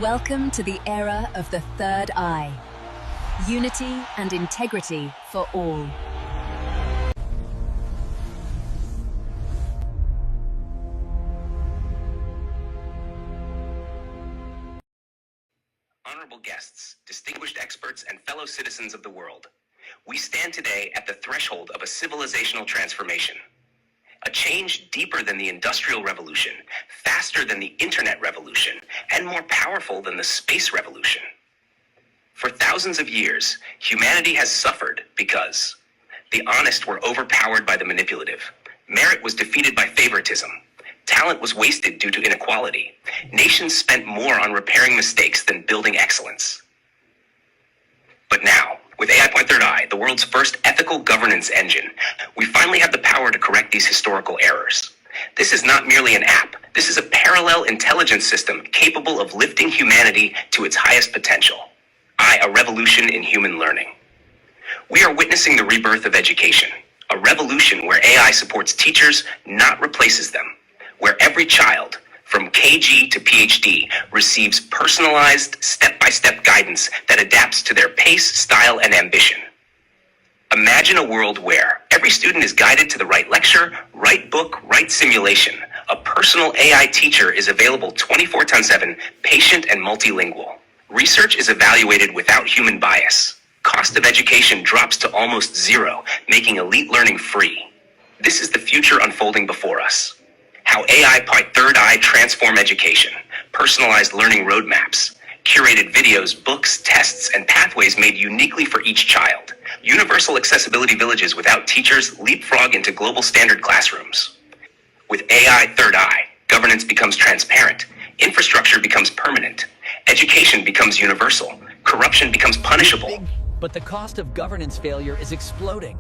Welcome to the era of the third eye. Unity and integrity for all. Honorable guests, distinguished experts, and fellow citizens of the world, we stand today at the threshold of a civilizational transformation. A change deeper than the Industrial Revolution, faster than the Internet Revolution, and more powerful than the Space Revolution. For thousands of years, humanity has suffered because the honest were overpowered by the manipulative. Merit was defeated by favoritism. Talent was wasted due to inequality. Nations spent more on repairing mistakes than building excellence. But now, with AI.3i, the world's first ethical governance engine, we finally have the power to correct these historical errors. This is not merely an app. This is a parallel intelligence system capable of lifting humanity to its highest potential. A revolution in human learning. We are witnessing the rebirth of education, a revolution where AI supports teachers, not replaces them, where every child, from KG to PhD, receives personalized, step-by-step guidance that adapts to their pace, style, and ambition. Imagine a world where every student is guided to the right lecture, right book, right simulation. A personal AI teacher is available 24/7, patient and multilingual. Research is evaluated without human bias. Cost of education drops to almost zero, making elite learning free. This is the future unfolding before us. How AI.3i transform education, personalized learning roadmaps, curated videos, books, tests, and pathways made uniquely for each child. Universal accessibility villages without teachers leapfrog into global standard classrooms. With AI.3i, governance becomes transparent, infrastructure becomes permanent, education becomes universal, corruption becomes punishable. But the cost of governance failure is exploding.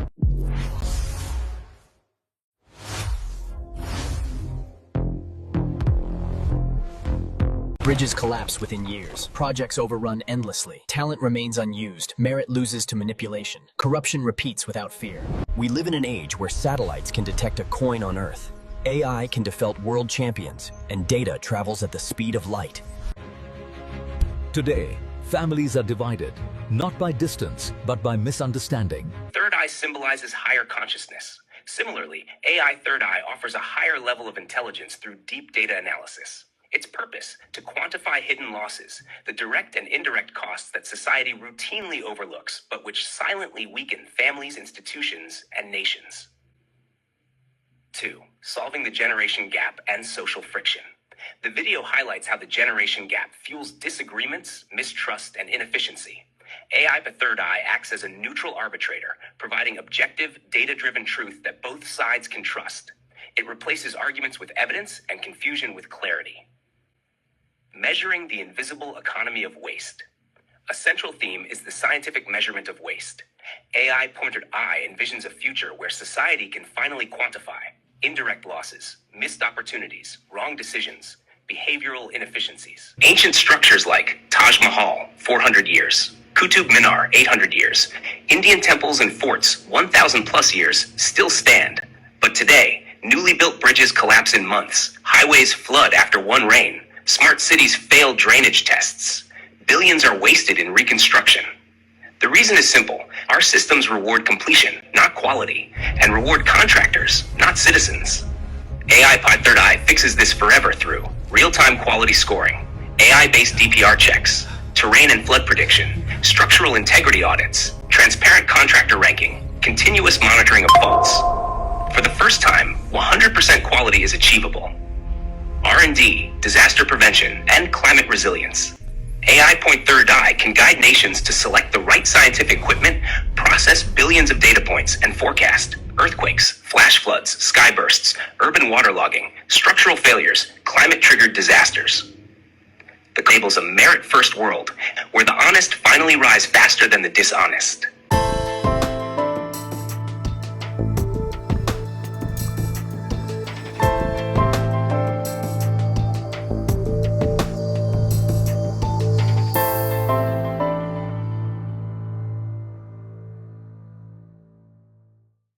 Bridges collapse within years. Projects overrun endlessly. Talent remains unused. Merit loses to manipulation. Corruption repeats without fear. We live in an age where satellites can detect a coin on Earth. AI can defelt world champions, and data travels at the speed of light. Today, families are divided, not by distance, but by misunderstanding. Third eye symbolizes higher consciousness. Similarly, AI.3i offers a higher level of intelligence through deep data analysis. Its purpose, to quantify hidden losses, the direct and indirect costs that society routinely overlooks, but which silently weaken families, institutions, and nations. 2. Solving the generation gap and social friction. The video highlights how the generation gap fuels disagreements, mistrust, and inefficiency. AI.3i acts as a neutral arbitrator, providing objective, data-driven truth that both sides can trust. It replaces arguments with evidence and confusion with clarity. Measuring the invisible economy of waste. A central theme is the scientific measurement of waste. AI.3i envisions a future where society can finally quantify indirect losses, missed opportunities, wrong decisions, behavioral inefficiencies. Ancient structures like Taj Mahal, 400 years, Qutub Minar, 800 years, Indian temples and forts, 1,000 plus years, still stand. But today, newly built bridges collapse in months, highways flood after one rain, smart cities fail drainage tests. Billions are wasted in reconstruction. The reason is simple. Our systems reward completion, not quality, and reward contractors, not citizens. AI.3i fixes this forever through real-time quality scoring, AI-based DPR checks, terrain and flood prediction, structural integrity audits, transparent contractor ranking, continuous monitoring of faults. For the first time, 100% quality is achievable. R&D, disaster prevention, and climate resilience. AI.3i can guide nations to select the right scientific equipment, process billions of data points, and forecast earthquakes, flash floods, sky bursts, urban waterlogging, structural failures, climate-triggered disasters. The enables a merit-first world where the honest finally rise faster than the dishonest.